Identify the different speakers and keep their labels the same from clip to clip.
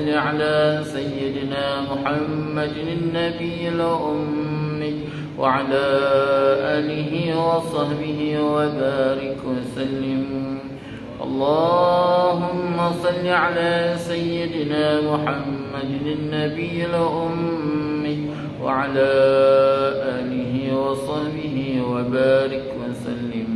Speaker 1: صل على سيدنا محمد النبي الأمي وعلى آله وصحبه وبارك وسلم. اللهم صل على سيدنا محمد النبي الأمي وعلى آله وصحبه وبارك وسلم.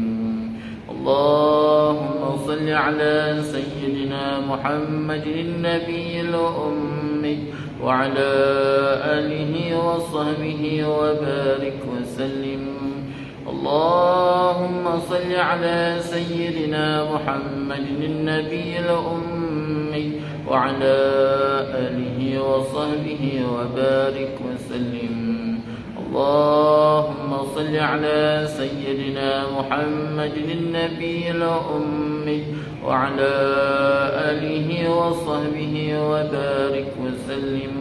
Speaker 1: اللهم صل على سيدنا محمد النبي الأمي وعلى آله وصحبه وبارك وسلم. اللهم صل على سيدنا محمد النبي الأمي وعلى آله وصحبه وبارك وسلم. اللهم صل على سيدنا محمد النبي الأمي وعلى آله وصحبه وبارك وسلم.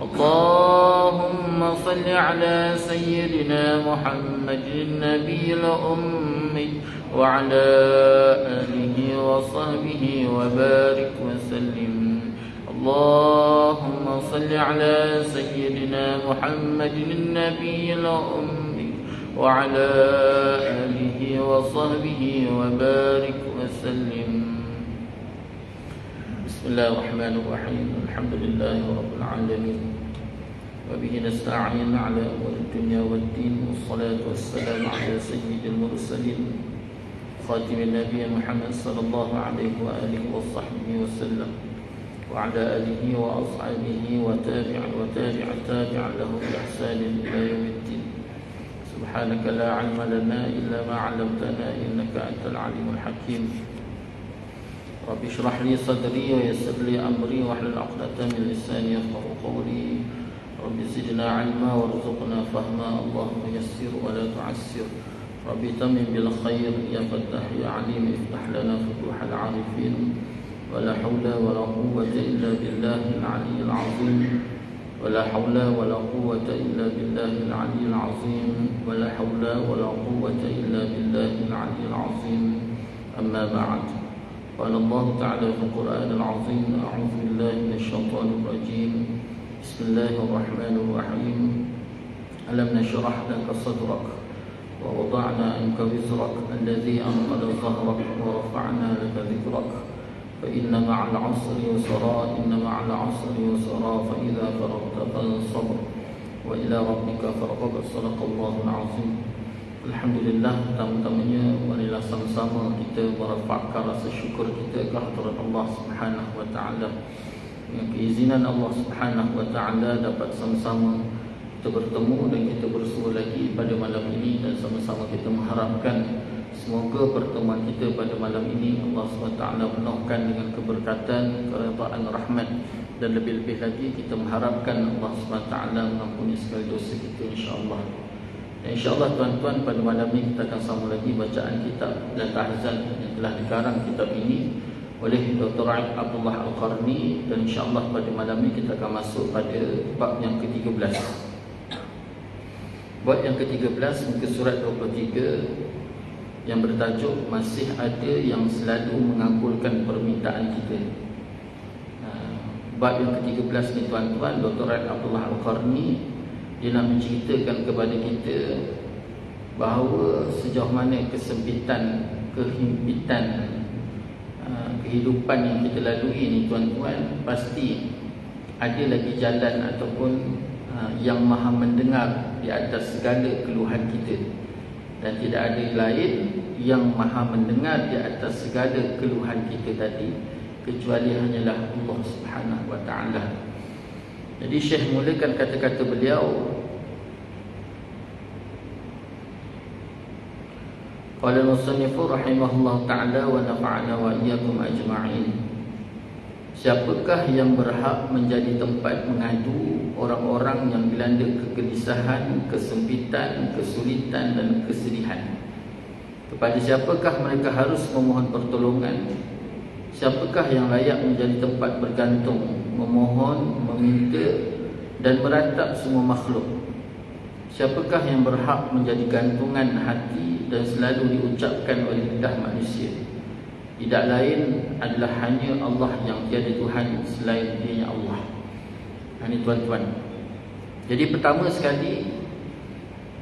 Speaker 1: اللهم صل على سيدنا محمد النبي الأمي وعلى آله وصحبه وبارك وسلم. اللهم صل على سيدنا محمد النبي الأمي وعلى آله وصحبه وبارك وسلم. بسم الله الرحمن الرحيم. الحمد لله رب العالمين وبه نستعين على أمور الدنيا والدين، والصلاة والسلام على سيد المرسلين خاتم النبي محمد صلى الله عليه وآله وصحبه وسلم وعلى آله وأصحابه وتابع له بإحسان إلى يوم الدين. سبحانك لا علم لنا إلا ما علمتنا إنك أنت العليم الحكيم. رب اشرح لي صدري ويسر لي أمري واحلل عقدة من لساني يفقهوا قولي. رب زدنا علما وارزقنا فهما. اللهم يسر ولا تعسر. رب تمم بالخير يا فتاح يا عليم. افتح لنا فتوح العارفين. ولا حول ولا قوة إلا بالله العلي العظيم. ولا حول ولا قوة إلا بالله العلي العظيم. ولا حول ولا قوة إلا بالله العلي العظيم. أما بعد، قال الله تعالى في القرآن العظيم: أعوذ بالله من الشيطان الرجيم. بسم الله الرحمن الرحيم. ألم نشرح لك صدرك ووضعنا عنك وزرك الذي أنقض ظهرك ورفعنا لك ذكرك فإن مع العسر يسرا إن مع العسر يسرا فإذا فرغت فانصب وإلى ربك فارغب. صدق الله العظيم. Alhamdulillah, pertama-tamanya marilah sama-sama kita merafakkan rasa syukur kita ke hadirat Allah Subhanahu wa taala. Dengan keizinan Allah Subhanahu wa taala dapat sama-sama kita bertemu dan kita bersua lagi pada malam ini, dan sama-sama kita mengharapkan semoga pertemuan kita pada malam ini Allah SWT penuhkan dengan keberkatan, keridaan, rahmat, dan lebih-lebih lagi kita mengharapkan Allah SWT mengampuni segala dosa kita, insya-Allah. Dan insya-Allah tuan-tuan, pada malam ini kita akan sambung lagi bacaan kitab dan tahzan yang telah dikarang kitab ini oleh Dr. Abdullah Al-Qarni, dan insya-Allah pada malam ini kita akan masuk pada bab yang ke-13. Bab yang ke-13 muka surat 23 yang bertajuk masih ada yang selalu mengabulkan permintaan kita. Bab yang ke-13 ni tuan-tuan, Dr. Abdullah Al-Qarni dia nak menceritakan kepada kita bahawa sejauh mana kesempitan, kehimpitan kehidupan yang kita lalui ni tuan-tuan, pasti ada lagi jalan ataupun yang maha mendengar di atas segala keluhan kita, dan tidak ada lain yang maha mendengar di atas segala keluhan kita tadi kecuali hanyalah Allah Subhanahu wa taala. Jadi Syekh mulakan kata-kata beliau, qala al-musannif rahimahullah ta'ala wa nafa'ana wa iyyakum ajma'in. Siapakah yang berhak menjadi tempat mengadu orang-orang yang dilanda kegelisahan, kesempitan, kesulitan dan kesedihan? Kepada siapakah mereka harus memohon pertolongan? Siapakah yang layak menjadi tempat bergantung, memohon, meminta dan meratap semua makhluk? Siapakah yang berhak menjadi gantungan hati dan selalu diucapkan oleh lidah manusia? tidak lain adalah hanya Allah yang tiada Tuhan selain Dia Allah. Ini tuan-tuan. Jadi pertama sekali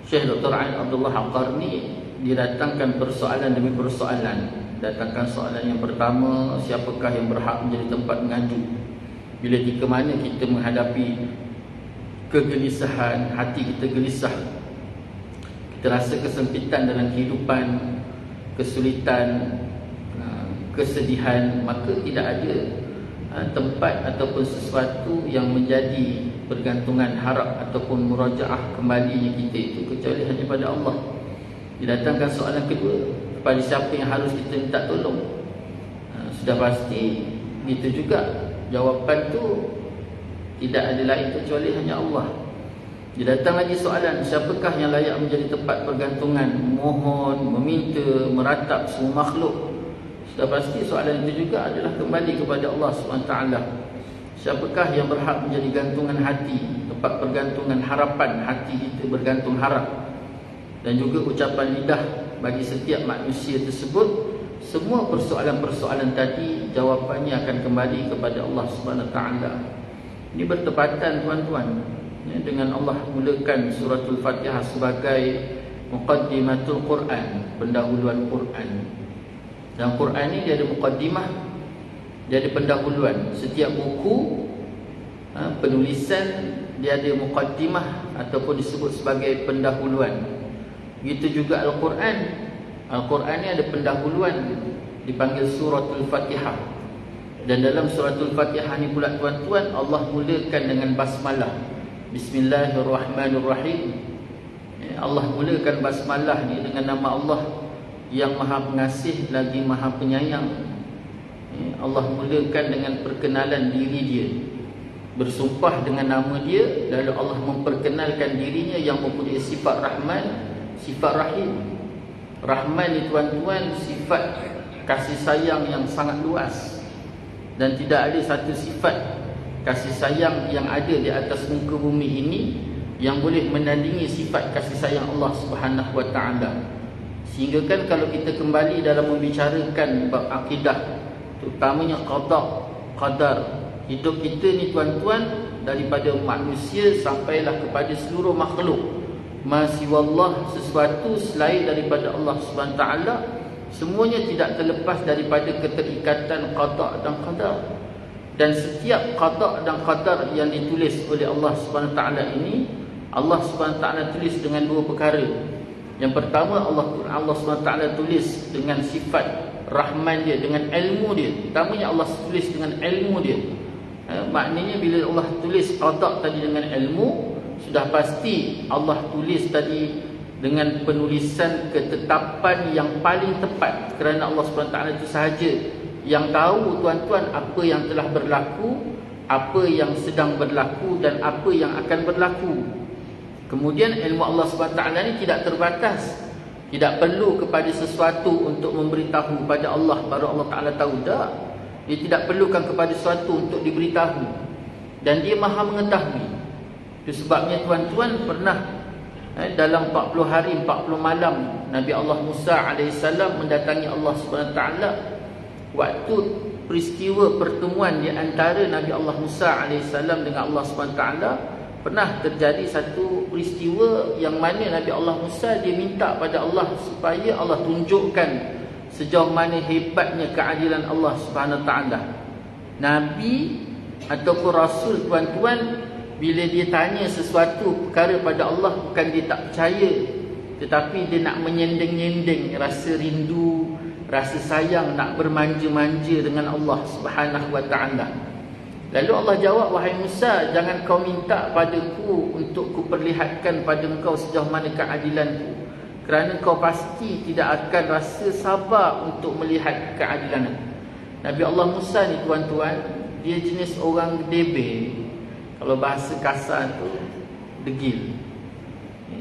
Speaker 1: Syekh Dr. Ain Abdullah Al-Qarni didatangkan persoalan demi persoalan. Datangkan soalan yang pertama, siapakah yang berhak menjadi tempat mengadu bila ke mana kita menghadapi kegelisahan, hati kita gelisah, kita rasa kesempitan dalam kehidupan, kesulitan, kesedihan, maka tidak ada tempat ataupun sesuatu yang menjadi pergantungan harap ataupun murajaah kembalinya kita itu kecuali hanya pada Allah. Didatangkan soalan kedua, kepada siapa yang harus kita minta tolong? Sudah pasti itu juga jawapan tu tidak ada lain kecuali hanya Allah. Didatang lagi soalan, siapakah yang layak menjadi tempat pergantungan, mohon, meminta, meratap semua makhluk? Sudah pasti soalan itu juga adalah kembali kepada Allah SWT. Siapakah yang berhak menjadi gantungan hati, tempat pergantungan harapan, hati kita bergantung harap? Dan juga ucapan lidah bagi setiap manusia tersebut. Semua persoalan-persoalan tadi jawapannya akan kembali kepada Allah SWT. Ini bertepatan tuan-tuan dengan Allah mulakan suratul Fatihah sebagai muqaddimatul Quran, pendahuluan Quran. Dalam Quran ni dia ada muqaddimah, dia ada pendahuluan. Setiap buku penulisan dia ada muqaddimah ataupun disebut sebagai pendahuluan. Begitu juga Al-Quran. Al-Quran ni ada pendahuluan, dipanggil suratul Fatihah. Dan dalam suratul Fatihah ni pula tuan-tuan, Allah mulakan dengan basmalah, Bismillahirrahmanirrahim. Allah mulakan basmalah ni dengan nama Allah yang Maha Pengasih lagi Maha Penyayang. Allah mulakan dengan perkenalan diri Dia, bersumpah dengan nama Dia, lalu Allah memperkenalkan dirinya yang mempunyai sifat Rahman, sifat Rahim. Rahman ni tuan-tuan sifat kasih sayang yang sangat luas, dan tidak ada satu sifat kasih sayang yang ada di atas muka bumi ini yang boleh menandingi sifat kasih sayang Allah Subhanahu wa taala. Sehingga kan kalau kita kembali dalam membicarakan bab akidah, terutamanya qada, qadar, hidup kita ni tuan-tuan, daripada manusia sampailah kepada seluruh makhluk, masiwallah, sesuatu selain daripada Allah SWT, semuanya tidak terlepas daripada keterikatan qada dan qadar. Dan setiap qada dan qadar yang ditulis oleh Allah SWT ini, Allah SWT tulis dengan dua perkara. Yang pertama, Allah SWT tulis dengan sifat Rahman Dia, dengan ilmu Dia. Pertamanya Allah tulis dengan ilmu Dia. Maknanya bila Allah tulis qada tadi dengan ilmu, sudah pasti Allah tulis tadi dengan penulisan ketetapan yang paling tepat, kerana Allah SWT itu sahaja yang tahu tuan-tuan apa yang telah berlaku, apa yang sedang berlaku dan apa yang akan berlaku. Kemudian ilmu Allah SWT ini tidak terbatas, tidak perlu kepada sesuatu untuk memberitahu pada Allah baru Allah Ta'ala tahu. Tak, dia tidak perlukan kepada sesuatu untuk diberitahu, dan Dia Maha mengetahui. Itu sebabnya tuan-tuan pernah dalam 40 hari 40 malam Nabi Allah Musa AS mendatangi Allah SWT. Waktu peristiwa pertemuan di antara Nabi Allah Musa AS dengan Allah SWT, pernah terjadi satu peristiwa yang mana Nabi Allah Musa dia minta pada Allah supaya Allah tunjukkan sejauh mana hebatnya keadilan Allah SWT. Nabi ataupun Rasul tuan-tuan, bila dia tanya sesuatu perkara pada Allah, bukan dia tak percaya, tetapi dia nak menyendeng-nyendeng rasa rindu, rasa sayang, nak bermanja-manja dengan Allah Subhanahu wa taala. Lalu Allah jawab, wahai Musa, jangan kau minta padaku untuk kuperlihatkan pada engkau sejauh mana keadilanku, kerana kau pasti tidak akan rasa sabar untuk melihat keadilan. Nabi Allah Musa ni tuan-tuan, dia jenis orang debel. Kalau bahasa kasar tu, degil.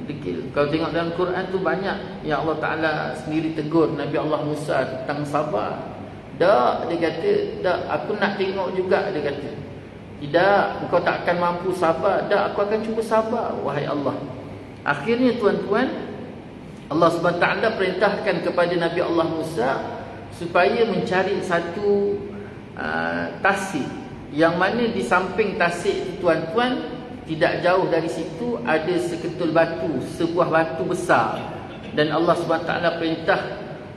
Speaker 1: Degil. Kalau tengok dalam Quran tu banyak yang Allah Ta'ala sendiri tegur Nabi Allah Musa tentang sabar. Tak, dia kata, tak, aku nak tengok juga, dia kata. Tidak, engkau tak akan mampu sabar. Tak, aku akan cuba sabar, wahai Allah. Akhirnya tuan-tuan, Allah SWT perintahkan kepada Nabi Allah Musa supaya mencari satu tasik, yang mana di samping tasik tuan-tuan, tidak jauh dari situ ada seketul batu, sebuah batu besar. Dan Allah SWT perintah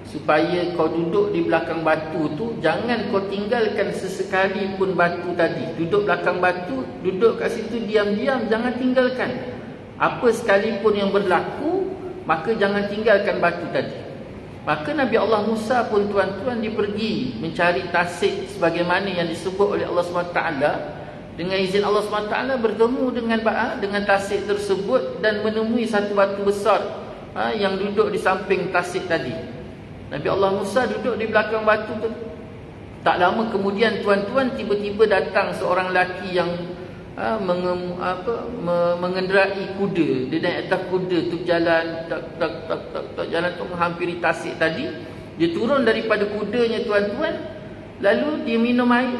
Speaker 1: supaya kau duduk di belakang batu tu, jangan kau tinggalkan sesekali pun batu tadi. Duduk belakang batu, duduk kat situ diam-diam, jangan tinggalkan. Apa sekalipun yang berlaku, maka jangan tinggalkan batu tadi. Maka Nabi Allah Musa pun tuan-tuan, dia pergi mencari tasik sebagaimana yang disebut oleh Allah SWT. Dengan izin Allah SWT bertemu dengan tasik tersebut dan menemui satu batu besar yang duduk di samping tasik tadi. Nabi Allah Musa duduk di belakang batu tu. Tak lama kemudian tuan-tuan, tiba-tiba datang seorang lelaki yang mengenderai kuda. Dia naik atas kuda tu, jalan jalan tu menghampiri tasik tadi. Dia turun daripada kudanya tuan-tuan, lalu dia minum air.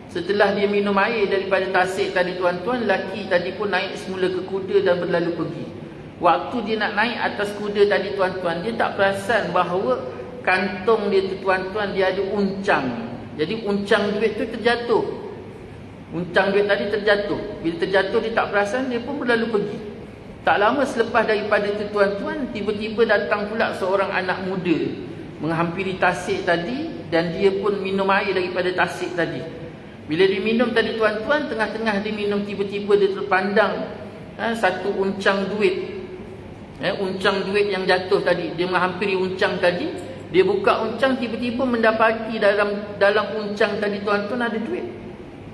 Speaker 1: Setelah dia minum air daripada tasik tadi tuan-tuan, lelaki tadi pun naik semula ke kuda dan berlalu pergi. Waktu dia nak naik atas kuda tadi tuan-tuan, dia tak perasan bahawa kantong dia tu tuan-tuan, dia ada uncang. Jadi uncang duit tu terjatuh. Uncang duit tadi terjatuh. Bila terjatuh, dia tak perasan, dia pun berlalu pergi. Tak lama selepas daripada itu tuan-tuan, tiba-tiba datang pula seorang anak muda menghampiri tasik tadi, dan dia pun minum air daripada tasik tadi. Bila dia minum tadi tuan-tuan, tengah-tengah dia minum, tiba-tiba dia terpandang satu uncang duit. Uncang duit yang jatuh tadi. Dia menghampiri uncang tadi, dia buka uncang, tiba-tiba mendapati dalam uncang tadi tuan-tuan ada duit.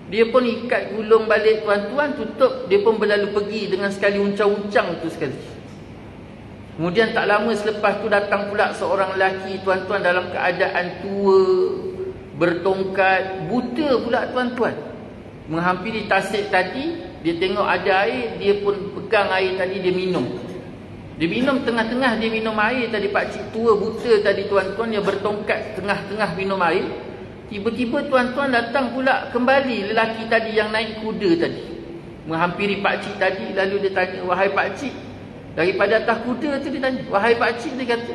Speaker 1: Dia pun ikat gulung balik tuan-tuan, tutup, dia pun berlalu pergi dengan sekali uncang-uncang tu sekali. Kemudian tak lama selepas tu datang pula seorang lelaki tuan-tuan dalam keadaan tua, bertongkat, buta pula tuan-tuan. Menghampiri tasik tadi, dia tengok ada air, dia pun pegang air tadi, dia minum. Dia minum, tengah-tengah dia minum air tadi, pakcik tua buta tadi tuan-tuan yang bertongkat tengah-tengah minum air. Tiba-tiba tuan-tuan datang pula kembali lelaki tadi yang naik kuda tadi, menghampiri pakcik tadi, lalu dia tanya, wahai pakcik, daripada atas kuda tu dia tanya, wahai pakcik, dia kata,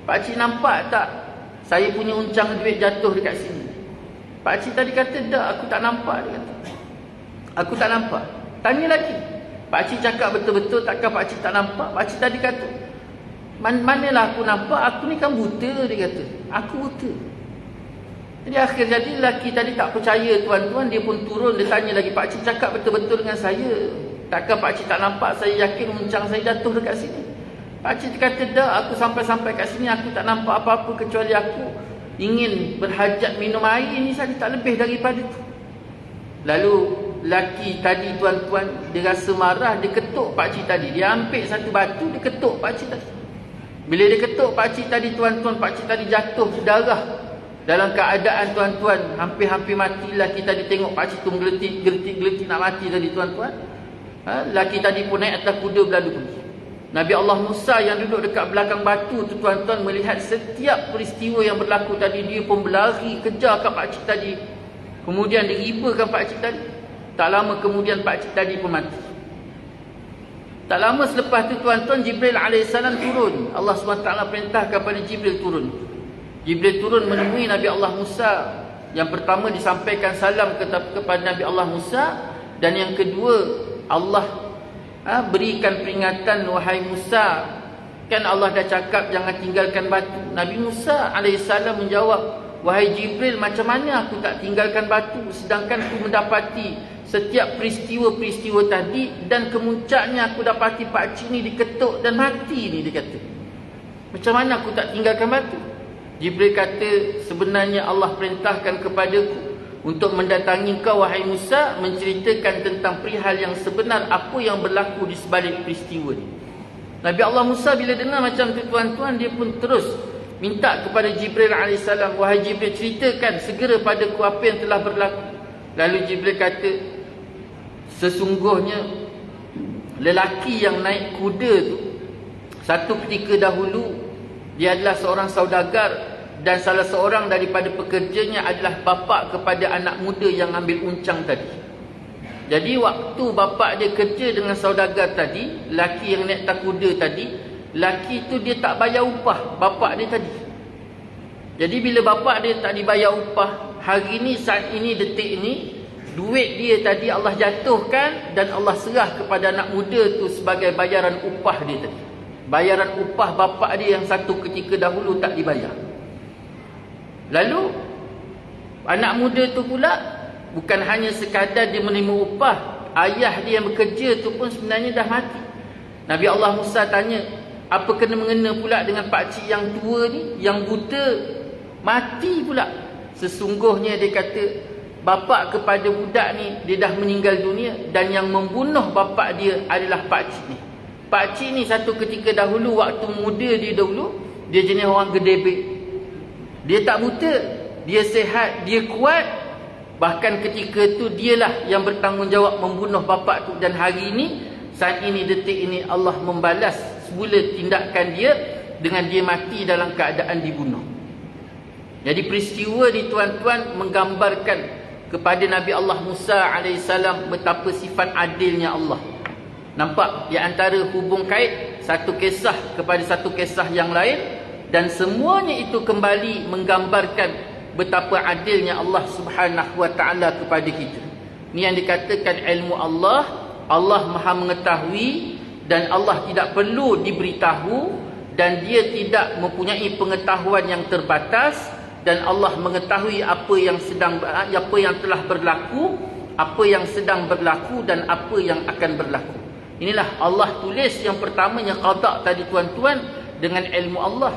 Speaker 1: pakcik nampak tak saya punya uncang duit jatuh dekat sini? Pakcik tadi kata, tak, aku tak nampak. Dia kata, aku tak nampak. Tanya lagi, pakcik cakap betul-betul, takkan pakcik tak nampak? Pakcik tadi kata, manalah aku nampak, aku ni kan buta. Dia kata, aku buta. Jadi akhir jadi lelaki tadi tak percaya tuan-tuan, dia pun turun, dia tanya lagi, pakcik cakap betul-betul dengan saya, takkan pakcik tak nampak? Saya yakin uncang saya jatuh dekat sini. Pakcik kata, dah, aku sampai-sampai kat sini aku tak nampak apa-apa kecuali aku ingin berhajat minum air ni saja, tak lebih daripada itu. Lalu lelaki tadi tuan-tuan, dia rasa marah, dia ketuk pakcik tadi. Dia ambil satu batu, dia ketuk pakcik tadi. Bila dia ketuk pakcik tadi tuan-tuan, pakcik tadi jatuh darah. Dalam keadaan tuan-tuan hampir-hampir mati. Lelaki tadi tengok pakcik tu menggeletik nak mati tadi tuan-tuan. Lelaki tadi pun naik atas kuda berlalu pergi. Nabi Allah Musa yang duduk dekat belakang batu tu tuan-tuan, melihat setiap peristiwa yang berlaku tadi, dia pun berlari kejar kat pakcik tadi. Kemudian dia ribakan pakcik tadi. Tak lama kemudian pakcik tadi pun mati. Tak lama selepas tu tuan-tuan, Jibril AS turun. Allah SWT perintahkan kepada Jibril turun. Jibril turun menemui Nabi Allah Musa. Yang pertama disampaikan salam kepada Nabi Allah Musa, dan yang kedua Allah berikan peringatan, wahai Musa, kan Allah dah cakap jangan tinggalkan batu. Nabi Musa AS menjawab, wahai Jibril, macam mana aku tak tinggalkan batu, sedangkan aku mendapati setiap peristiwa-peristiwa tadi, dan kemuncaknya aku dapati pakcik ni diketuk dan mati ni, dia kata. Macam mana aku tak tinggalkan batu? Jibril kata, sebenarnya Allah perintahkan kepadaku untuk mendatangi kau wahai Musa, menceritakan tentang perihal yang sebenar, apa yang berlaku di sebalik peristiwa ni. Nabi Allah Musa bila dengar macam tu tuan-tuan, dia pun terus minta kepada Jibril AS, wahai Jibril, ceritakan segera padaku apa yang telah berlaku. Lalu Jibril kata, sesungguhnya lelaki yang naik kuda tu, satu ketika dahulu dia adalah seorang saudagar, dan salah seorang daripada pekerjanya adalah bapa kepada anak muda yang ambil uncang tadi. Jadi waktu bapa dia kerja dengan saudagar tadi, lelaki yang naik atas kuda tadi, lelaki tu dia tak bayar upah bapa dia tadi. Jadi bila bapa dia tak dibayar upah, hari ni, saat ini, detik ini, duit dia tadi Allah jatuhkan dan Allah serah kepada anak muda tu sebagai bayaran upah dia tadi. Bayaran upah bapa dia yang satu ketika dahulu tak dibayar. Lalu anak muda tu pula bukan hanya sekadar dia menerima upah, ayah dia yang bekerja tu pun sebenarnya dah mati. Nabi Allah Musa tanya, apa kena mengena pula dengan pakcik yang tua ni, yang buta, mati pula. Sesungguhnya dia kata, bapa kepada budak ni dia dah meninggal dunia, dan yang membunuh bapa dia adalah pakcik ni. Pakcik ni satu ketika dahulu, waktu muda dia dahulu, dia jenis orang gedebek. Dia tak buta, dia sehat, dia kuat. Bahkan ketika tu dialah yang bertanggungjawab membunuh bapa tu. Dan hari ini, saat ini, detik ini, Allah membalas semula tindakan dia dengan dia mati dalam keadaan dibunuh. Jadi peristiwa ni tuan-tuan menggambarkan kepada Nabi Allah Musa AS betapa sifat adilnya Allah. Nampak di antara hubung kait satu kisah kepada satu kisah yang lain, dan semuanya itu kembali menggambarkan betapa adilnya Allah Subhanahu wa taala kepada kita. Ini yang dikatakan ilmu Allah. Allah Maha mengetahui dan Allah tidak perlu diberitahu, dan dia tidak mempunyai pengetahuan yang terbatas, dan Allah mengetahui apa yang telah berlaku, apa yang sedang berlaku, dan apa yang akan berlaku. Inilah Allah tulis yang pertamanya qada tadi tuan-tuan dengan ilmu Allah,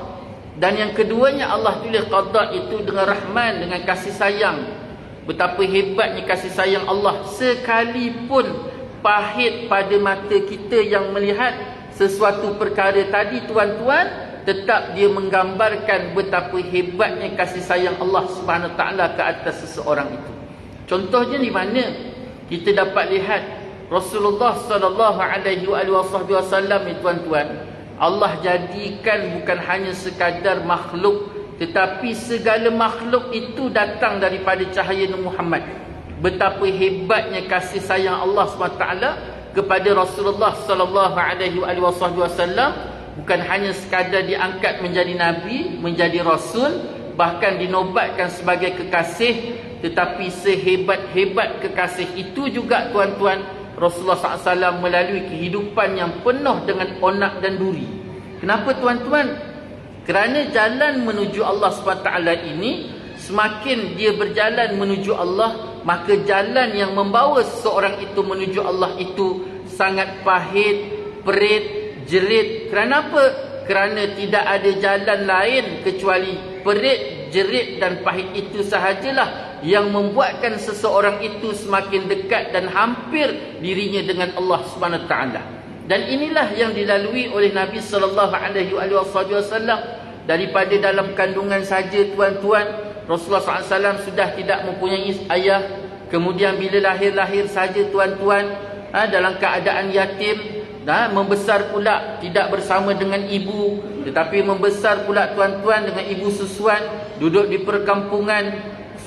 Speaker 1: dan yang keduanya Allah tulis qada itu dengan rahman, dengan kasih sayang. Betapa hebatnya kasih sayang Allah, sekalipun pahit pada mata kita yang melihat sesuatu perkara tadi tuan-tuan, tetap dia menggambarkan betapa hebatnya kasih sayang Allah Subhanahu Wa Taala ke atas seseorang itu. Contohnya di mana kita dapat lihat Rasulullah sallallahu alaihi wasallam ni tuan-tuan, Allah jadikan bukan hanya sekadar makhluk, tetapi segala makhluk itu datang daripada cahaya Nabi Muhammad. Betapa hebatnya kasih sayang Allah SWT kepada Rasulullah sallallahu alaihi wasallam, bukan hanya sekadar diangkat menjadi nabi, menjadi rasul, bahkan dinobatkan sebagai kekasih, tetapi sehebat-hebat kekasih itu juga tuan-tuan, Rasulullah SAW melalui kehidupan yang penuh dengan onak dan duri. Kenapa tuan-tuan? Kerana jalan menuju Allah SWT ini, semakin dia berjalan menuju Allah, maka jalan yang membawa seseorang itu menuju Allah itu sangat pahit, perit, jerit. Kerana apa? Kerana tidak ada jalan lain kecuali perit, jerit dan pahit itu sahajalah yang membuatkan seseorang itu semakin dekat dan hampir dirinya dengan Allah Subhanahu Wa Taala. Dan inilah yang dilalui oleh Nabi sallallahu alaihi wasallam. Daripada dalam kandungan saja tuan-tuan, Rasulullah SAW sudah tidak mempunyai ayah. Kemudian bila lahir saja tuan-tuan, dalam keadaan yatim, membesar pula tidak bersama dengan ibu, tetapi membesar pula tuan-tuan dengan ibu susuan, duduk di perkampungan,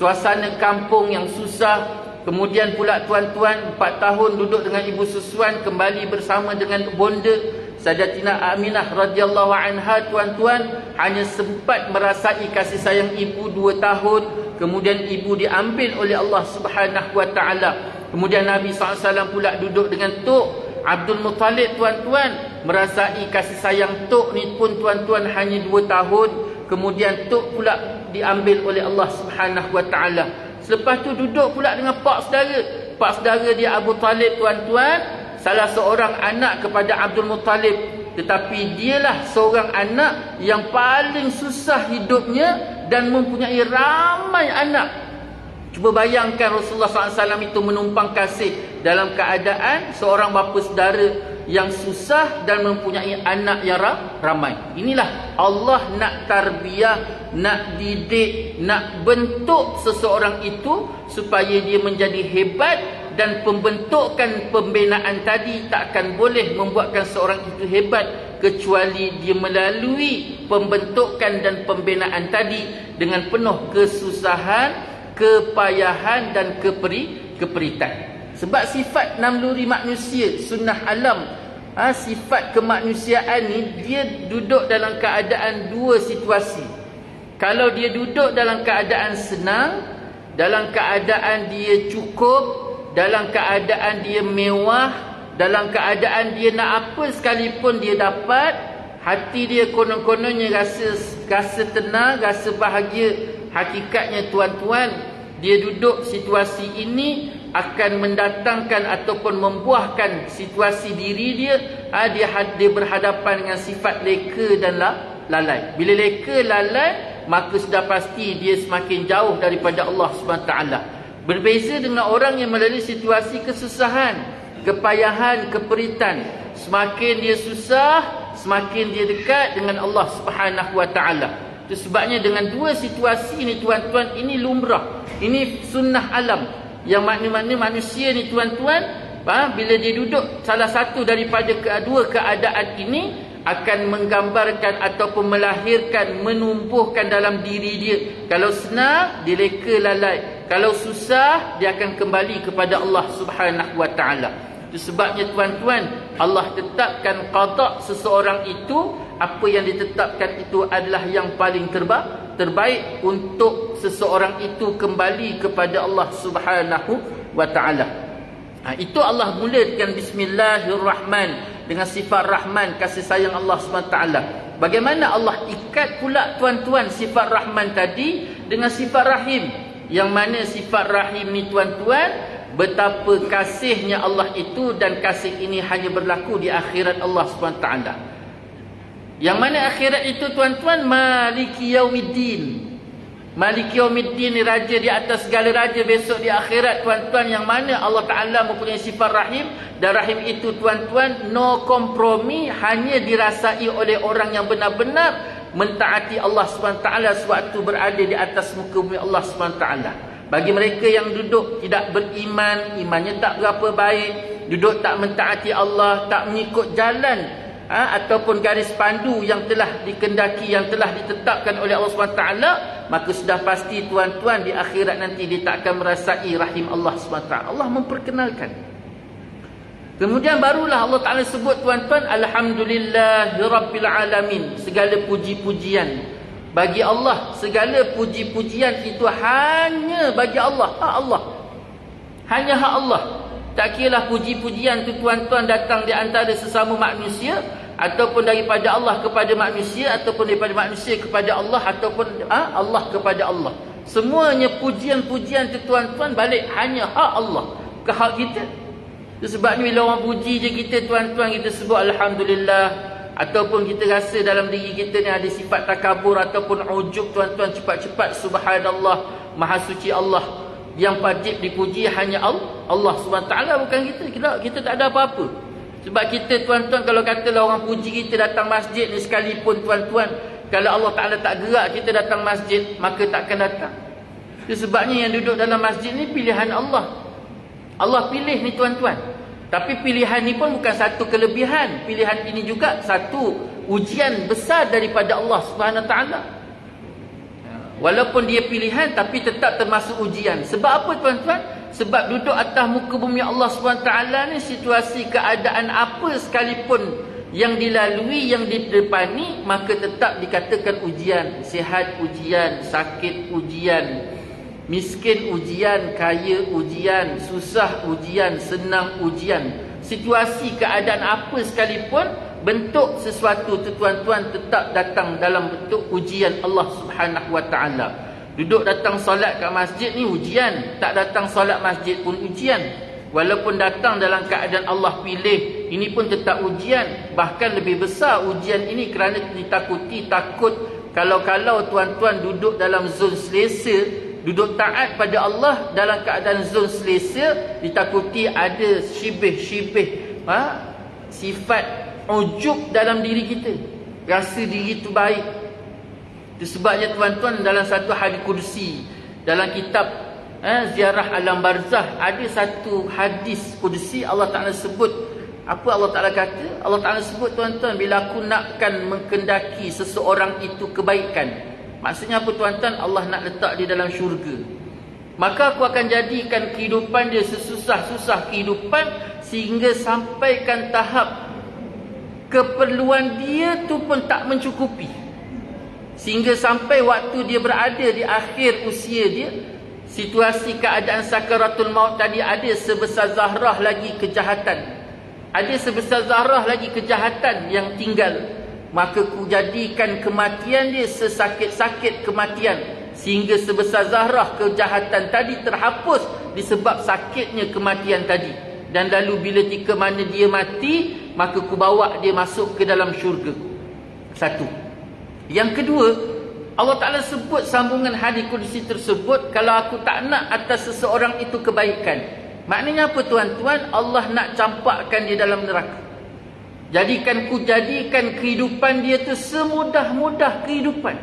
Speaker 1: suasana kampung yang susah. Kemudian pula tuan-tuan 4 tahun duduk dengan ibu susuan, kembali bersama dengan bonda Sayyidatina Aminah radhiyallahu anha tuan-tuan, hanya sempat merasai kasih sayang ibu 2 tahun. Kemudian ibu diambil oleh Allah Subhanahu Wa Taala. Kemudian Nabi SAW pula duduk dengan Tok Abdul Muttalib tuan-tuan, merasai kasih sayang Tok ni pun tuan-tuan hanya 2 tahun. Kemudian Tok pula diambil oleh Allah Subhanahu Wa Taala. Selepas tu duduk pula dengan pak saudara. Pak saudara dia Abu Talib tuan-tuan, salah seorang anak kepada Abdul Muttalib, tetapi dialah seorang anak yang paling susah hidupnya dan mempunyai ramai anak. Cuba bayangkan Rasulullah SAW itu menumpang kasih dalam keadaan seorang bapa saudara yang susah dan mempunyai anak yang ramai. Inilah Allah nak tarbiyah, nak didik, nak bentuk seseorang itu supaya dia menjadi hebat. Dan pembentukan pembinaan tadi tak akan boleh membuatkan seorang itu hebat kecuali dia melalui pembentukan dan pembinaan tadi dengan penuh kesusahan, kepayahan dan keperitan. Sebab sifat naluri manusia, sunnah alam, sifat kemanusiaan ni, dia duduk dalam keadaan 2 situasi. Kalau dia duduk dalam keadaan senang, dalam keadaan dia cukup, dalam keadaan dia mewah, dalam keadaan dia nak apa sekalipun dia dapat, hati dia konon-kononnya rasa tenang, rasa bahagia. Hakikatnya tuan-tuan, dia duduk situasi ini akan mendatangkan ataupun membuahkan situasi diri dia, dia berhadapan dengan sifat leka dan lalai. Bila leka, lalai, maka sudah pasti dia semakin jauh daripada Allah SWT. Berbeza dengan orang yang melalui situasi kesusahan, kepayahan, keperitan. Semakin dia susah, semakin dia dekat dengan Allah SWT. Itu sebabnya dengan dua situasi ni tuan-tuan, ini lumrah, ini sunnah alam. Yang makna-makna manusia ni tuan-tuan, bila dia duduk salah satu daripada kedua keadaan ini, akan menggambarkan ataupun melahirkan, menumbuhkan dalam diri dia. Kalau senang, dia leka lalai. Kalau susah, dia akan kembali kepada Allah SWT. Itu sebabnya tuan-tuan, Allah tetapkan qada seseorang itu, apa yang ditetapkan itu adalah yang paling terbaik untuk seseorang itu kembali kepada Allah SWT. Itu Allah mula dengan Bismillahirrahmanirrahim, dengan sifat Rahman, kasih sayang Allah SWT. Bagaimana Allah ikat pula tuan-tuan sifat Rahman tadi dengan sifat Rahim? Yang mana sifat Rahim ni tuan-tuan, betapa kasihnya Allah itu, dan kasih ini hanya berlaku di akhirat Allah SWT. Yang mana akhirat itu tuan-tuan, Maliki Yaumiddin. Maliki Yaumiddin ni raja di atas segala raja besok di akhirat tuan-tuan, yang mana Allah Ta'ala mempunyai sifat Rahim. Dan Rahim itu tuan-tuan, no kompromi, hanya dirasai oleh orang yang benar-benar mentaati Allah SWT sewaktu berada di atas muka bumi Allah SWT. Bagi mereka yang duduk tidak beriman, imannya tak berapa baik, duduk tak mentaati Allah, tak mengikut jalan ataupun garis pandu yang telah dikendaki, yang telah ditetapkan oleh Allah SWT, maka sudah pasti tuan-tuan di akhirat nanti dia tak akan merasai rahim Allah SWT. Allah memperkenalkan. Kemudian barulah Allah Ta'ala sebut tuan-tuan, Alhamdulillahirabbil alamin. Segala puji-pujian bagi Allah, segala puji-pujian itu hanya bagi Allah, hak Allah. Hanya hak Allah. Tak kiralah puji-pujian itu tuan-tuan datang di antara sesama manusia, ataupun daripada Allah kepada manusia, ataupun daripada manusia kepada Allah, ataupun Allah kepada Allah. Semuanya pujian-pujian itu tuan-tuan balik hanya hak Allah, ke hak kita. Sebab ni bila orang puji je kita tuan-tuan, kita sebut Alhamdulillah, ataupun kita rasa dalam diri kita ni ada sifat takabur ataupun ujub tuan-tuan, cepat-cepat subhanallah, maha suci Allah. Yang wajib dipuji hanya Allah SWT, bukan kita tak ada apa-apa. Sebab kita tuan-tuan, kalau katalah orang puji kita datang masjid ni sekalipun tuan-tuan, kalau Allah Ta'ala tak gerak kita datang masjid, maka takkan datang. Itu sebabnya yang duduk dalam masjid ni pilihan Allah. Allah pilih ni tuan-tuan. Tapi pilihan ni pun bukan satu kelebihan. Pilihan ini juga satu ujian besar daripada Allah SWT. Walaupun dia pilihan, tapi tetap termasuk ujian. Sebab apa tuan-tuan? Sebab duduk atas muka bumi Allah SWT ni, situasi keadaan apa sekalipun yang dilalui, yang didepani, maka tetap dikatakan ujian. Sihat ujian, sakit ujian, miskin ujian, kaya ujian, susah ujian, senang ujian. Situasi keadaan apa sekalipun, bentuk sesuatu tu tuan-tuan tetap datang dalam bentuk ujian Allah Subhanahu Wa Taala. Duduk datang solat kat masjid ni ujian, tak datang solat masjid pun ujian. Walaupun datang dalam keadaan Allah pilih, ini pun tetap ujian. Bahkan lebih besar ujian ini kerana ditakuti, takut kalau-kalau tuan-tuan duduk dalam zon selesa, duduk taat pada Allah dalam keadaan zon selesa, ditakuti ada syibih-syibih sifat ujub dalam diri kita, rasa diri itu baik. Itu sebabnya tuan-tuan, dalam satu hadis kursi, dalam kitab Ziarah Alam Barzah, ada satu hadis kursi Allah Ta'ala sebut. Apa Allah Ta'ala kata? Allah Ta'ala sebut tuan-tuan, bila aku nakkan mengkendaki seseorang itu kebaikan, maksudnya apa tuan-tuan? Allah nak letak dia dalam syurga, maka aku akan jadikan kehidupan dia sesusah-susah kehidupan, sehingga sampaikan tahap keperluan dia tu pun tak mencukupi. Sehingga sampai waktu dia berada di akhir usia dia, situasi keadaan sakaratul maut tadi, ada sebesar zarah lagi kejahatan. Ada sebesar zarah lagi kejahatan yang tinggal. Maka ku jadikan kematian dia sesakit-sakit kematian. Sehingga sebesar zarah kejahatan tadi terhapus disebab sakitnya kematian tadi. Dan lalu bila tika mana dia mati, maka ku bawa dia masuk ke dalam syurga. Satu. Yang kedua, Allah Ta'ala sebut sambungan hadis qudsi tersebut, kalau aku tak nak atas seseorang itu kebaikan. Maknanya apa tuan-tuan? Allah nak campakkan dia dalam neraka. Jadikan kehidupan dia tu semudah-mudah kehidupan.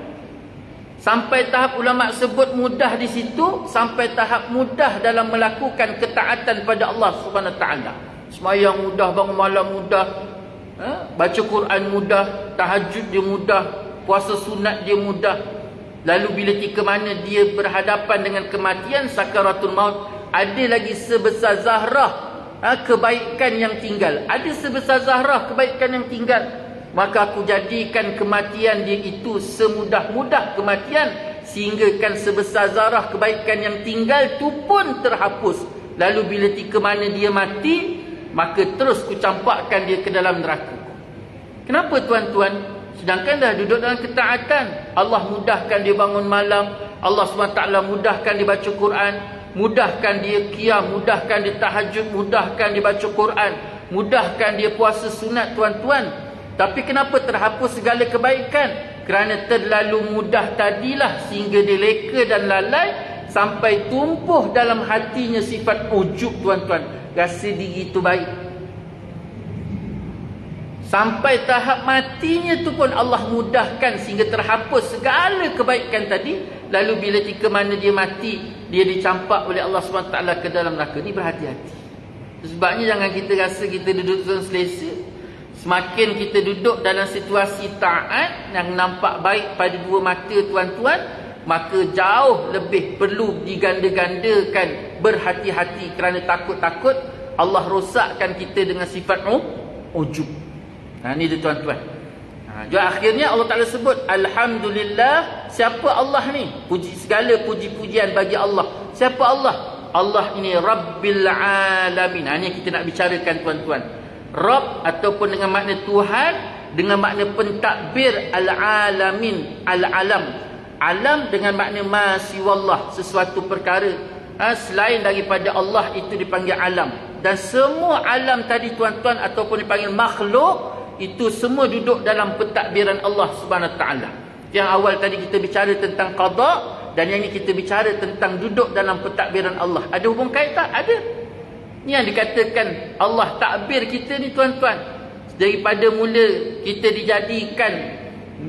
Speaker 1: Sampai tahap ulama sebut mudah di situ, sampai tahap mudah dalam melakukan ketaatan pada Allah Subhanahu Wa Taala. Sembahyang mudah, bangun malam mudah, baca Quran mudah, tahajud dia mudah, puasa sunat dia mudah. Lalu bila tika mana dia berhadapan dengan kematian, sakaratul maut, ada lagi sebesar zarah kebaikan yang tinggal. Ada sebesar zarah kebaikan yang tinggal. Maka aku jadikan kematian dia itu semudah-mudah kematian, sehinggakan sebesar zarah kebaikan yang tinggal tu pun terhapus. Lalu bila tika mana dia mati, maka terus ku campakkan dia ke dalam neraka. Kenapa tuan-tuan? Sedangkan dah duduk dalam ketaatan, Allah mudahkan dia bangun malam, Allah SWT mudahkan dia baca Quran, mudahkan dia qiyam, mudahkan dia tahajud, mudahkan dia baca Quran, mudahkan dia puasa sunat tuan-tuan. Tapi kenapa terhapus segala kebaikan? Kerana terlalu mudah tadilah sehingga dia leka dan lalai, sampai tumpuh dalam hatinya sifat ujub tuan-tuan, rasa diri itu baik. Sampai tahap matinya tu pun Allah mudahkan sehingga terhapus segala kebaikan tadi. Lalu bila tika mana dia mati, dia dicampak oleh Allah SWT ke dalam neraka. Ni berhati-hati. Sebabnya jangan kita rasa kita duduk dalam selesa. Semakin kita duduk dalam situasi taat yang nampak baik pada dua mata tuan-tuan, maka jauh lebih perlu diganda-gandakan berhati-hati, kerana takut-takut Allah rosakkan kita dengan sifat ujub. Ni dia tuan-tuan. Juga akhirnya Allah Ta'ala sebut Alhamdulillah. Siapa Allah ni? Segala puji-pujian bagi Allah. Siapa Allah? Allah ini Rabbil Alamin. Ini kita nak bicarakan tuan-tuan. Rabb ataupun dengan makna Tuhan, dengan makna pentadbir Al-Alamin, Al-Alam. Alam dengan makna ma siwallah, sesuatu perkara selain daripada Allah itu dipanggil alam. Dan semua alam tadi tuan-tuan ataupun dipanggil makhluk, itu semua duduk dalam pentadbiran Allah Subhanahu Wa Taala. Yang awal tadi kita bicara tentang qada, dan yang ini kita bicara tentang duduk dalam pentadbiran Allah. Ada hubung kait tak? Ada. Ni yang dikatakan Allah takbir kita ni tuan-tuan. Daripada mula kita dijadikan,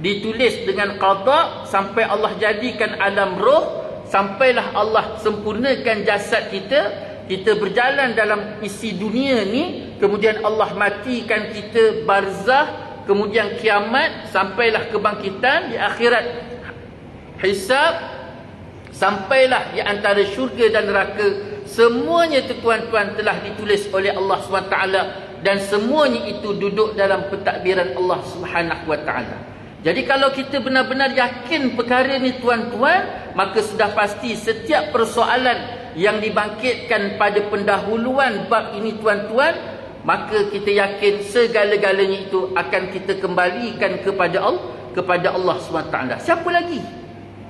Speaker 1: ditulis dengan qada, sampai Allah jadikan alam roh, sampailah Allah sempurnakan jasad kita. Kita berjalan dalam isi dunia ni, kemudian Allah matikan kita barzah, kemudian kiamat, sampailah kebangkitan di akhirat, hisab, sampailah di antara syurga dan neraka. Semuanya itu tuan-tuan telah ditulis oleh Allah SWT, dan semuanya itu duduk dalam pentadbiran Allah SWT. Jadi kalau kita benar-benar yakin perkara ni tuan-tuan, maka sudah pasti setiap persoalan yang dibangkitkan pada pendahuluan bab ini tuan-tuan, maka kita yakin segala-galanya itu akan kita kembalikan kepada Allah SWT. Siapa lagi?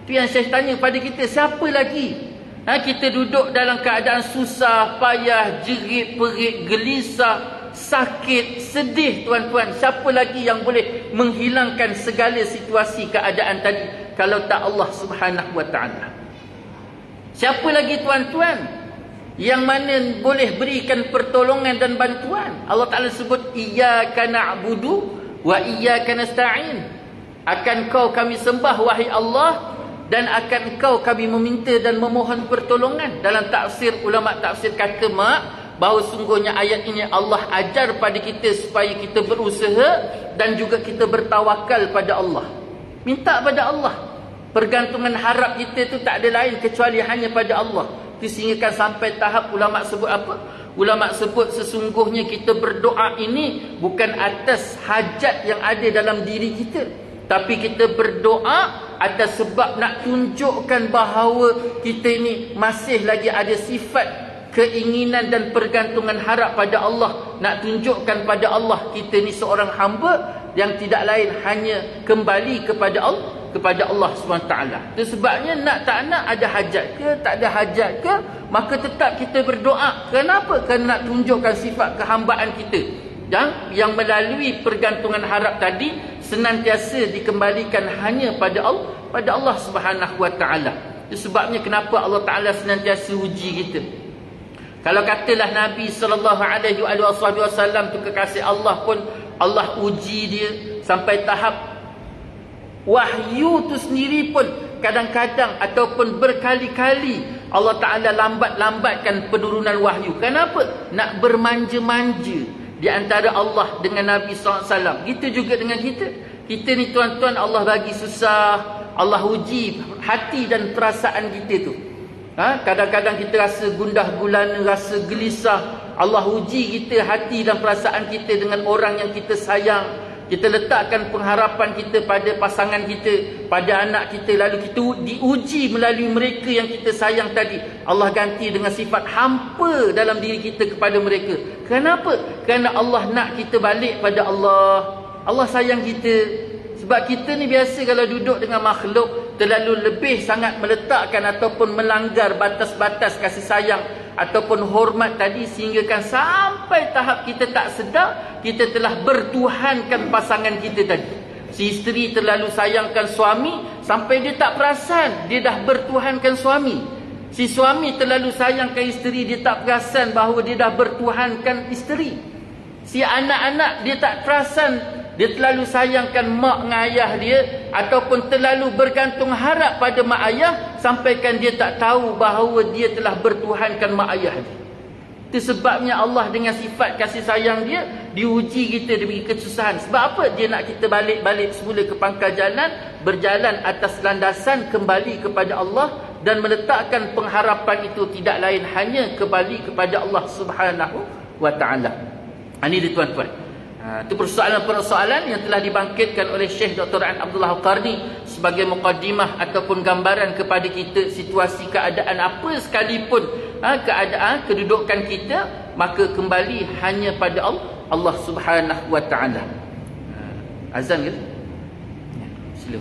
Speaker 1: Itu yang saya tanya pada kita, siapa lagi? Kita duduk dalam keadaan susah, payah, jerit, perit, gelisah, sakit, sedih tuan-tuan. Siapa lagi yang boleh menghilangkan segala situasi keadaan tadi kalau tak Allah Subhanahu Wa Taala? Siapa lagi tuan-tuan yang mana boleh berikan pertolongan dan bantuan? Allah Ta'ala sebut iyyaka na'budu wa iyyaka nasta'in. Akan kau kami sembah wahai Allah, dan akan kau kami meminta dan memohon pertolongan. Dalam tafsir, ulama tafsir kata bahawa sungguhnya ayat ini Allah ajar pada kita supaya kita berusaha dan juga kita bertawakal pada Allah. Minta pada Allah. Pergantungan harap kita itu tak ada lain kecuali hanya pada Allah. Sehingga sampai tahap ulama sebut apa? Ulama sebut sesungguhnya kita berdoa ini bukan atas hajat yang ada dalam diri kita, tapi kita berdoa atas sebab nak tunjukkan bahawa kita ini masih lagi ada sifat keinginan dan pergantungan harap pada Allah. Nak tunjukkan pada Allah kita ni seorang hamba yang tidak lain hanya kembali kepada Allah SWT. Itu sebabnya nak tak nak, ada hajat ke tak ada hajat ke, maka tetap kita berdoa. Kenapa? Kerana nak tunjukkan sifat kehambaan kita yang melalui pergantungan harap tadi senantiasa dikembalikan hanya pada Allah Subhanahu Wa Taala. Itu sebabnya kenapa Allah Taala senantiasa uji kita. Kalau katalah Nabi SAW tu kekasih Allah pun, Allah uji dia sampai tahap wahyu tu sendiri pun kadang-kadang ataupun berkali-kali Allah Ta'ala lambatkan penurunan wahyu. Kenapa? Nak bermanja-manja di antara Allah dengan Nabi SAW. Gitu juga dengan kita. Kita ni tuan-tuan, Allah bagi susah, Allah uji hati dan perasaan kita tu. Kadang-kadang kita rasa gundah gulana, rasa gelisah. Allah uji kita, hati dan perasaan kita dengan orang yang kita sayang. Kita letakkan pengharapan kita pada pasangan kita, pada anak kita, lalu kita diuji melalui mereka yang kita sayang tadi. Allah ganti dengan sifat hampa dalam diri kita kepada mereka. Kenapa? Kerana Allah nak kita balik pada Allah. Allah sayang kita. Sebab kita ni biasa kalau duduk dengan makhluk, terlalu lebih sangat meletakkan ataupun melanggar batas-batas kasih sayang ataupun hormat tadi, sehinggakan sampai tahap kita tak sedar kita telah bertuhankan pasangan kita tadi. Si isteri terlalu sayangkan suami sampai dia tak perasan dia dah bertuhankan suami. Si suami terlalu sayangkan isteri, dia tak perasan bahawa dia dah bertuhankan isteri. Si anak-anak dia tak perasan dia terlalu sayangkan mak dengan ayah dia, ataupun terlalu bergantung harap pada mak ayah sampaikan dia tak tahu bahawa dia telah bertuhankan mak ayah dia. Itu sebabnya Allah dengan sifat kasih sayang dia diuji kita, diberi kesusahan. Sebab apa? Dia nak kita balik semula ke pangkal jalan, berjalan atas landasan kembali kepada Allah dan meletakkan pengharapan itu tidak lain hanya kembali kepada Allah Subhanahu Wa Taala. Ini dia tuan-tuan. Itu persoalan-persoalan yang telah dibangkitkan oleh Syekh Dr. An Abdullah Al-Qarni sebagai muqaddimah ataupun gambaran kepada kita situasi keadaan apa sekalipun keadaan kedudukan kita, maka kembali hanya pada Allah Subhanahu Wa Taala. Azan ke? Ya, sila.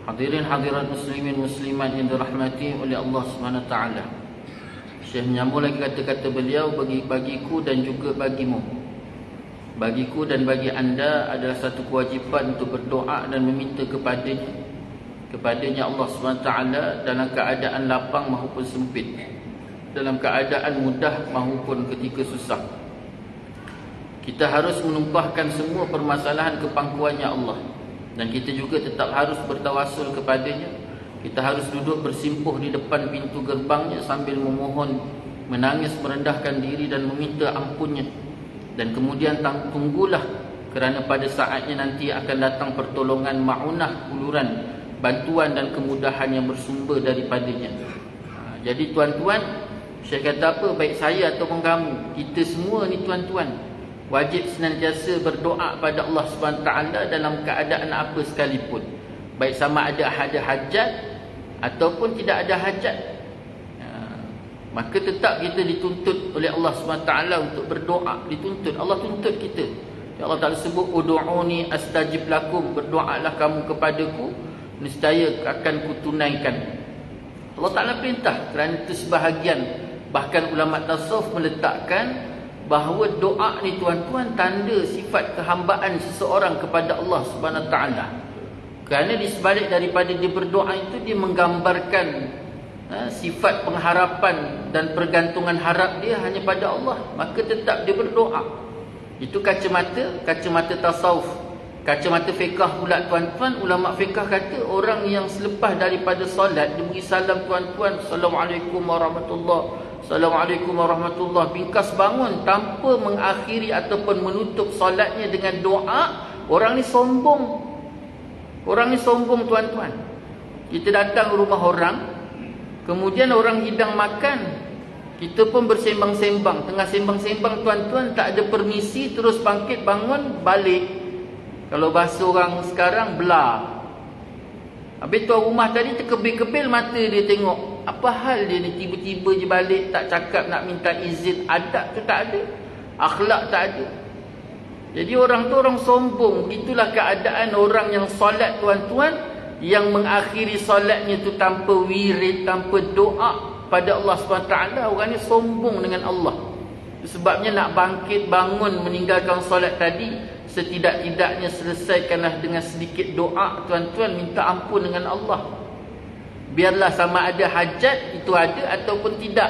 Speaker 1: Hadirin hadirat muslimin muslimat yang dirahmati oleh Allah Subhanahu taala. Syekh menyambung lagi kata-kata beliau, bagiku dan juga bagimu. Bagiku dan bagi anda adalah satu kewajipan untuk berdoa dan meminta kepadanya Allah Subhanahu taala dalam keadaan lapang maupun sempit, dalam keadaan mudah maupun ketika susah. Kita harus menumpahkan semua permasalahan ke pangkuannya Allah. Dan kita juga tetap harus bertawasul kepadanya. Kita harus duduk bersimpuh di depan pintu gerbangnya sambil memohon, menangis, merendahkan diri dan meminta ampunnya. Dan kemudian tunggulah, kerana pada saatnya nanti akan datang pertolongan, ma'unah, uluran, bantuan dan kemudahan yang bersumber daripadanya. Jadi tuan-tuan, saya kata apa, baik saya ataupun kamu, kita semua ni tuan-tuan, wajib senantiasa berdoa pada Allah SWT dalam keadaan apa sekalipun. Baik sama ada hajat ataupun tidak ada hajat. Maka tetap kita dituntut oleh Allah SWT untuk berdoa. Dituntut, Allah tuntut kita. Ya Allah Ta'ala sebut, Udu'uni astajib lakum, berdoalah kamu kepadaku, nescaya akan kutunaikan. Allah Ta'ala perintah. Kerana itu sebahagian, bahkan ulama tasawuf meletakkan bahawa doa ni tuan-tuan tanda sifat kehambaan seseorang kepada Allah Subhanahu taala. Kerana di sebalik daripada dia berdoa itu, dia menggambarkan sifat pengharapan dan pergantungan harap dia hanya pada Allah. Maka tetap dia berdoa. Itu kacamata tasawuf. Kacamata fiqh pula tuan-tuan, ulama fiqh kata orang yang selepas daripada solat dia beri salam tuan-tuan, Assalamualaikum warahmatullahi, Assalamualaikum warahmatullahi, pingkas bangun tanpa mengakhiri ataupun menutup solatnya dengan doa, orang ni sombong. Orang ni sombong tuan-tuan. Kita datang rumah orang, kemudian orang hidang makan, kita pun bersembang-sembang. Tengah sembang-sembang tuan-tuan, tak ada permisi, terus bangkit bangun balik. Kalau bahasa orang sekarang, belah. Habis tuan rumah tadi terkebil-kebil mata dia tengok, apa hal dia ni tiba-tiba je balik, tak cakap nak minta izin. Adab tu tak ada, akhlak tak ada. Jadi orang tu orang sombong. Itulah keadaan orang yang solat tuan-tuan, yang mengakhiri solatnya tu tanpa wirid, tanpa doa pada Allah SWT. Orang ni sombong dengan Allah. Sebabnya nak bangkit bangun meninggalkan solat tadi, setidak-tidaknya selesaikanlah dengan sedikit doa tuan-tuan, minta ampun dengan Allah. Biarlah sama ada hajat itu ada ataupun tidak,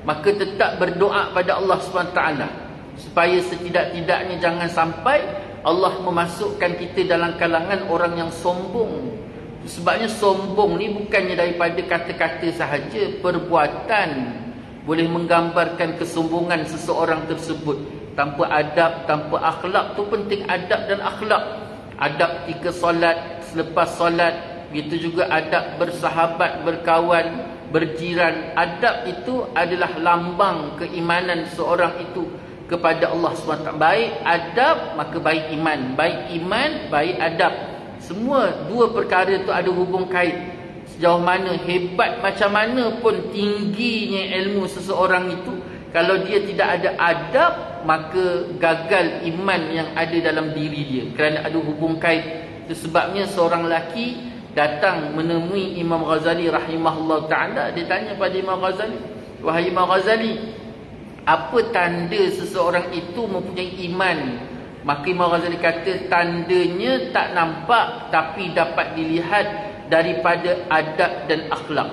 Speaker 1: maka tetap berdoa pada Allah SWT, supaya setidak-tidaknya jangan sampai Allah memasukkan kita dalam kalangan orang yang sombong. Sebabnya sombong ni bukannya daripada kata-kata sahaja, perbuatan boleh menggambarkan kesombongan seseorang tersebut. Tanpa adab, tanpa akhlak. Tu penting adab dan akhlak. Adab ketika solat, selepas solat, begitu juga adab bersahabat, berkawan, berjiran. Adab itu adalah lambang keimanan seorang itu kepada Allah SWT. Baik adab, maka baik iman. Baik iman, baik adab. Semua dua perkara itu ada hubung kait. Sejauh mana, hebat macam mana pun tingginya ilmu seseorang itu, kalau dia tidak ada adab, maka gagal iman yang ada dalam diri dia. Kerana ada hubung kait. Itu sebabnya seorang lelaki datang menemui Imam Ghazali rahimahullah ta'ala. Dia tanya pada Imam Ghazali, wahai Imam Ghazali, apa tanda seseorang itu mempunyai iman? Maka Imam Ghazali kata, tandanya tak nampak tapi dapat dilihat daripada adab dan akhlak.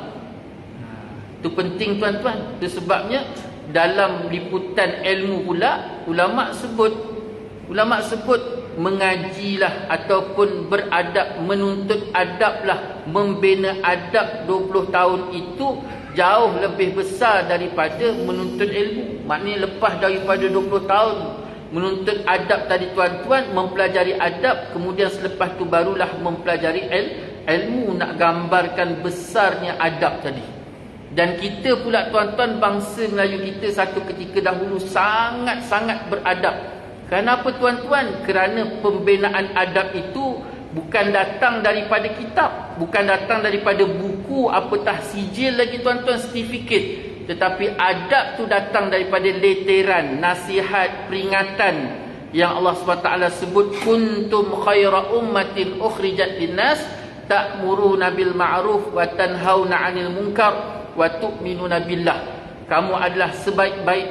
Speaker 1: Itu penting tuan-tuan. Itu sebabnya dalam liputan ilmu pula, ulama sebut mengajilah ataupun beradab, menuntut adablah, membina adab 20 tahun itu jauh lebih besar daripada menuntut ilmu. Maknanya lepas daripada 20 tahun menuntut adab tadi tuan-tuan, mempelajari adab, kemudian selepas tu barulah mempelajari ilmu. Nak gambarkan besarnya adab tadi. Dan kita pula tuan-tuan, bangsa Melayu kita satu ketika dahulu sangat-sangat beradab. Kenapa tuan-tuan? Kerana pembinaan adab itu bukan datang daripada kitab, bukan datang daripada buku, apatah sijil lagi tuan-tuan, sertifikat. Tetapi adab tu datang daripada leteran, nasihat, peringatan yang Allah SWT sebut, kuntum khaira ummatin ukhrijat linnas ta'muruna bil ma'ruf wa tanhauna 'anil munkar wa tu'minuna billah. Kamu adalah sebaik-baik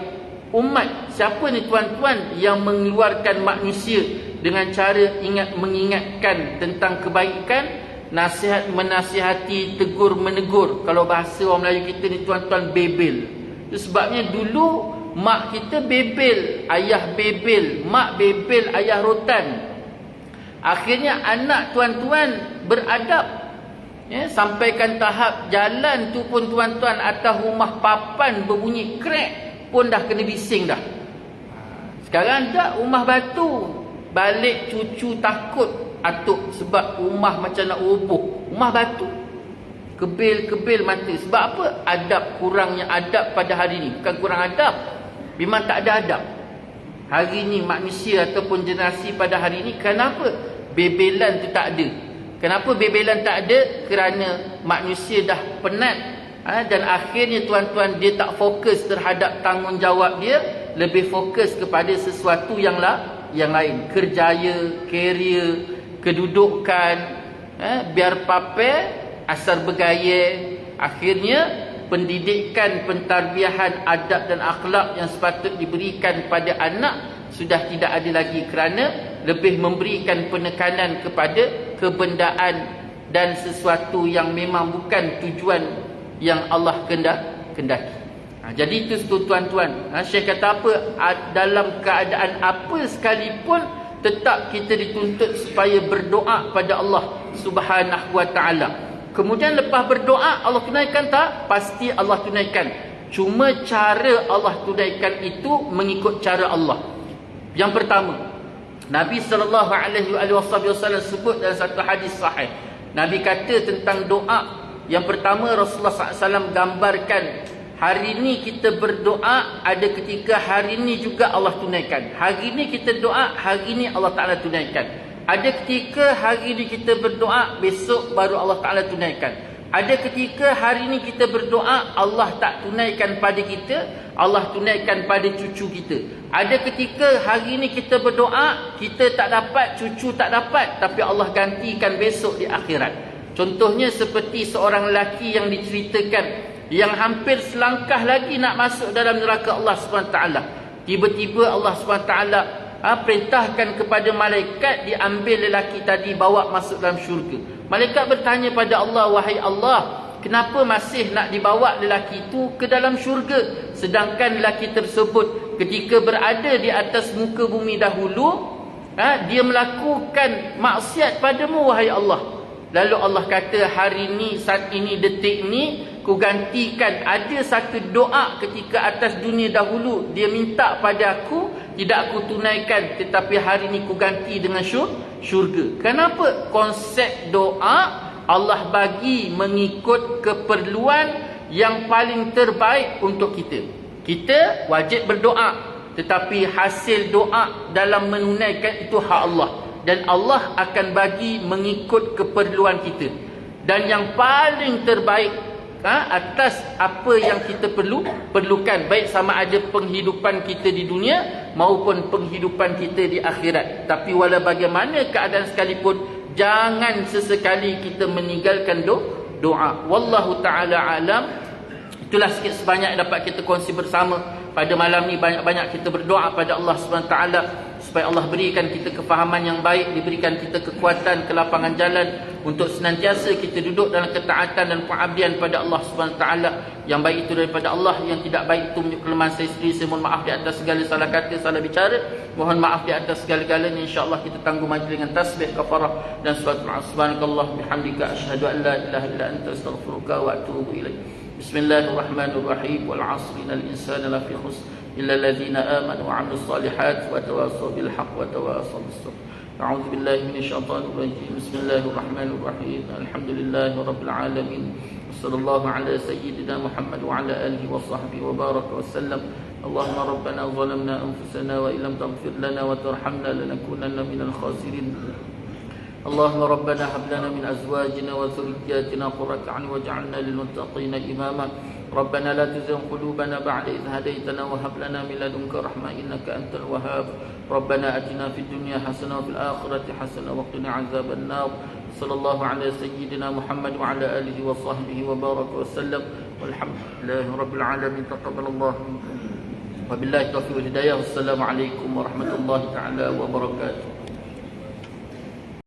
Speaker 1: umat. Siapa ni tuan-tuan yang mengeluarkan manusia dengan cara mengingatkan tentang kebaikan, nasihat menasihati, tegur menegur. Kalau bahasa orang Melayu kita ni tuan-tuan, bebel. Itu sebabnya dulu mak kita bebel, ayah bebel, mak bebel, ayah rotan. Akhirnya anak tuan-tuan beradab, sampaikan tahap jalan tu pun tuan-tuan, atas rumah papan berbunyi krek pun dah kena bising dah. Sekarang tak, rumah batu, balik cucu takut atuk sebab rumah macam nak roboh. Rumah batu, kebil-kebil mata. Sebab apa? Adab, kurangnya adab pada hari ni. Bukan kurang adab, memang tak ada adab. Hari ni manusia ataupun generasi pada hari ni, kenapa bebelan tu tak ada? Kenapa bebelan tak ada? Kerana manusia dah penat, dan akhirnya tuan-tuan, dia tak fokus terhadap tanggungjawab dia, lebih fokus kepada sesuatu yang lain. Kerjaya, karier, kedudukan, biar papai, asal bergaya. Akhirnya pendidikan, pentarbiahan adab dan akhlak yang sepatut diberikan pada anak sudah tidak ada lagi, kerana lebih memberikan penekanan kepada kebendaan dan sesuatu yang memang bukan tujuan yang Allah kendaki. Jadi itu tuan-tuan, Syekh kata apa? Dalam keadaan apa sekalipun, tetap kita dituntut supaya berdoa pada Allah Subhanahu wa ta'ala. Kemudian lepas berdoa, Allah tunaikan tak? Pasti Allah tunaikan. Cuma cara Allah tunaikan itu mengikut cara Allah. Yang pertama, Nabi SAW sebut dalam satu hadis sahih. Nabi kata tentang doa. Yang pertama, Rasulullah SAW gambarkan, hari ini kita berdoa, ada ketika hari ini juga Allah tunaikan. Hari ini kita doa, hari ini Allah Ta'ala tunaikan. Ada ketika hari ini kita berdoa, besok baru Allah Ta'ala tunaikan. Ada ketika hari ini kita berdoa, Allah tak tunaikan pada kita, Allah tunaikan pada cucu kita. Ada ketika hari ini kita berdoa, kita tak dapat, cucu tak dapat, tapi Allah gantikan besok di akhirat. Contohnya seperti seorang lelaki yang diceritakan, yang hampir selangkah lagi nak masuk dalam neraka Allah SWT. Tiba-tiba Allah SWT perintahkan kepada malaikat, diambil lelaki tadi, bawa masuk dalam syurga. Malaikat bertanya pada Allah, wahai Allah, kenapa masih nak dibawa lelaki itu ke dalam syurga, sedangkan lelaki tersebut ketika berada di atas muka bumi dahulu, dia melakukan maksiat padamu wahai Allah. Lalu Allah kata, hari ini, saat ini, detik ini, ku gantikan. Ada satu doa ketika atas dunia dahulu, dia minta pada aku, tidak aku tunaikan, tetapi hari ini ku ganti dengan syurga. Kenapa? Konsep doa Allah bagi mengikut keperluan yang paling terbaik untuk kita. Kita wajib berdoa, tetapi hasil doa dalam menunaikan itu hak Allah. Dan Allah akan bagi mengikut keperluan kita. Dan yang paling terbaik atas apa yang kita perlukan, baik sama ada penghidupan kita di dunia maupun penghidupan kita di akhirat. Tapi walau bagaimana keadaan sekalipun, jangan sesekali kita meninggalkan doa. Wallahu ta'ala alam. Itulah sikit sebanyak yang dapat kita kongsi bersama pada malam ni. Banyak-banyak kita berdoa pada Allah SWT supaya Allah berikan kita kefahaman yang baik, diberikan kita kekuatan, kelapangan jalan untuk senantiasa kita duduk dalam ketaatan dan pengabdian pada Allah SWT. Yang baik itu daripada Allah, yang tidak baik itu menunjuk kelemahan saya sendiri. Saya mohon maaf di atas segala salah kata, salah bicara. Mohon maaf di atas segala-galanya. InsyaAllah kita tangguh majlis dengan tasbih, kafarah dan salatul subhanakallah bihamdika asyhadu an la ilaha illa anta astaghfiruka wa atubu ilaik. Bismillahirrahmanirrahim. Wal 'asri innal insana lafi khusr إلا الذين آمنوا وعملوا الصالحات وتواصوا بالحق وتواصوا بالصبر. أعوذ بالله من الشيطان الرجيم. بسم الله الرحمن الرحيم. الحمد لله رب العالمين. وصلى الله على سيدنا محمد وعلى آله وصحبه وبارك وسلم. اللهم ربنا ظلمنا أنفسنا وإن لم تغفر لنا وترحمنا لنكونن من الخاسرين. اللهم ربنا هب لنا من أزواجنا وذرياتنا قرة أعين واجعلنا للمتقين إماما. ربنا لا تزغ قلوبنا بعد إذ هديتنا وهب لنا من لدنك رحمة إنك أنت الوهاب. ربنا آتنا في الدنيا حسنة وفي الآخرة حسنة وقنا عذاب النار. صلى الله على سيدنا محمد وعلى آله وصحبه وبارك وسلم والحمد لله رب العالمين. تقبل الله وبالله التوفيق والهداية. والسلام عليكم ورحمة الله تعالى وبركاته.